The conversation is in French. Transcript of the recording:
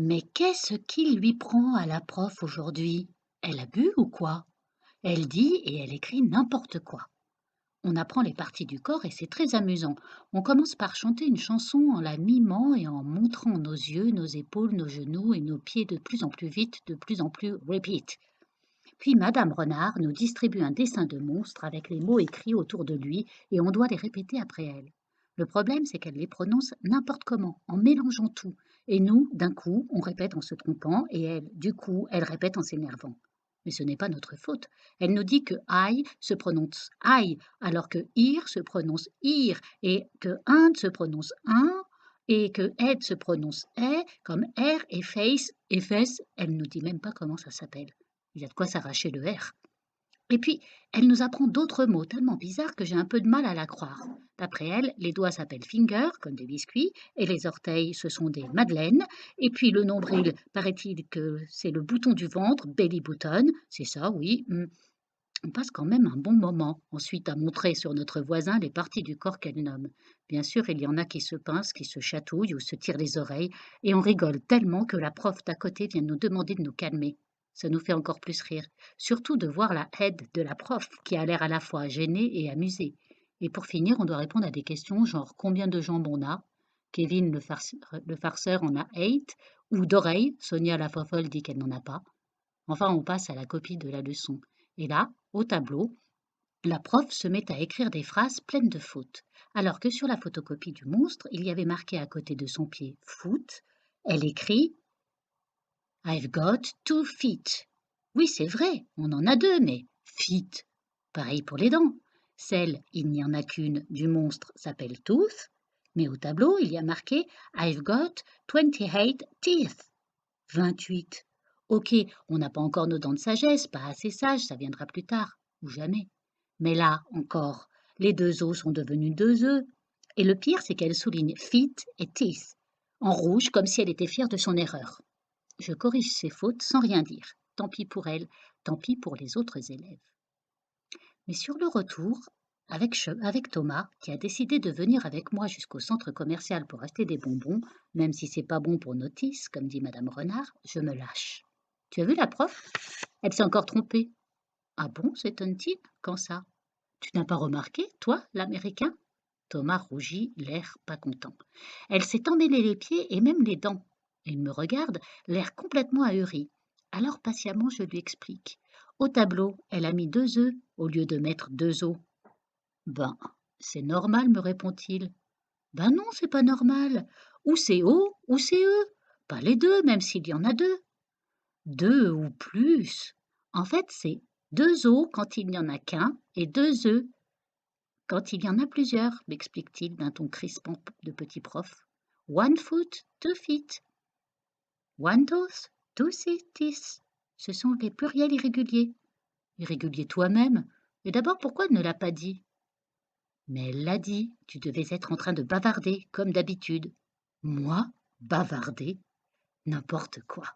Mais qu'est-ce qui lui prend à la prof aujourd'hui? Elle a bu ou quoi? Elle dit et elle écrit n'importe quoi. On apprend les parties du corps et c'est très amusant. On commence par chanter une chanson en la mimant et en montrant nos yeux, nos épaules, nos genoux et nos pieds de plus en plus vite, de plus en plus repeat. Puis Madame Renard nous distribue un dessin de monstre avec les mots écrits autour de lui et on doit les répéter après elle. Le problème, c'est qu'elle les prononce n'importe comment, en mélangeant tout. Et nous, d'un coup, on répète en se trompant et elle, du coup, elle répète en s'énervant. Mais ce n'est pas notre faute. Elle nous dit que I se prononce I, alors que ir se prononce ir, et que Inde se prononce un, et que aide se prononce est, comme R et face et fesse, elle nous dit même pas comment ça s'appelle. Il y a de quoi s'arracher le R. Et puis, elle nous apprend d'autres mots tellement bizarres que j'ai un peu de mal à la croire. D'après elle, les doigts s'appellent finger, comme des biscuits, et les orteils, ce sont des madeleines. Et puis le nombril, paraît-il que c'est le bouton du ventre, belly button. C'est ça, oui. On passe quand même un bon moment ensuite à montrer sur notre voisin les parties du corps qu'elle nomme. Bien sûr, il y en a qui se pincent, qui se chatouillent ou se tirent les oreilles, et on rigole tellement que la prof d'à côté vient nous demander de nous calmer. Ça nous fait encore plus rire, surtout de voir la head de la prof qui a l'air à la fois gênée et amusée. Et pour finir, on doit répondre à des questions genre combien de jambes on a, Kevin le farceur en a 8, ou d'oreilles, Sonia la fofolle dit qu'elle n'en a pas. Enfin, on passe à la copie de la leçon. Et là, au tableau, la prof se met à écrire des phrases pleines de fautes, alors que sur la photocopie du monstre, il y avait marqué à côté de son pied foot. Elle écrit I've got 2 feet. Oui, c'est vrai, on en a deux, mais feet. Pareil pour les dents. Celle, il n'y en a qu'une, du monstre s'appelle tooth, mais au tableau, il y a marqué I've got 28 teeth. 28. Ok, on n'a pas encore nos dents de sagesse, pas assez sages, ça viendra plus tard, ou jamais. Mais là, encore, les deux os sont devenus deux œufs. Et le pire, c'est qu'elle souligne feet et teeth, en rouge, comme si elle était fière de son erreur. Je corrige ses fautes sans rien dire. Tant pis pour elle, tant pis pour les autres élèves. Mais sur le retour, avec Thomas, qui a décidé de venir avec moi jusqu'au centre commercial pour acheter des bonbons, même si c'est pas bon pour notice, comme dit Madame Renard, je me lâche. Tu as vu la prof? Elle s'est encore trompée. Ah bon, s'étonne-t-il? Quand ça? Tu n'as pas remarqué, toi, l'Américain? Thomas rougit, l'air pas content. Elle s'est emmêlé les pieds et même les dents. Il me regarde, l'air complètement ahuri. Alors patiemment, je lui explique. Au tableau, elle a mis deux œufs au lieu de mettre deux os. Ben, c'est normal, me répond-il. Ben non, c'est pas normal. Ou c'est O ou c'est E. Pas les deux, même s'il y en a deux. Deux ou plus. En fait, c'est deux os quand il n'y en a qu'un et deux œufs quand il y en a plusieurs, m'explique-t-il d'un ton crispant de petit prof. One foot, 2 feet. One tooth, 2 teeth. Ce sont les pluriels irréguliers. Irrégulier toi-même. Et d'abord, pourquoi elle ne l'a pas dit? Mais elle l'a dit, tu devais être en train de bavarder, comme d'habitude. Moi? Bavarder? N'importe quoi.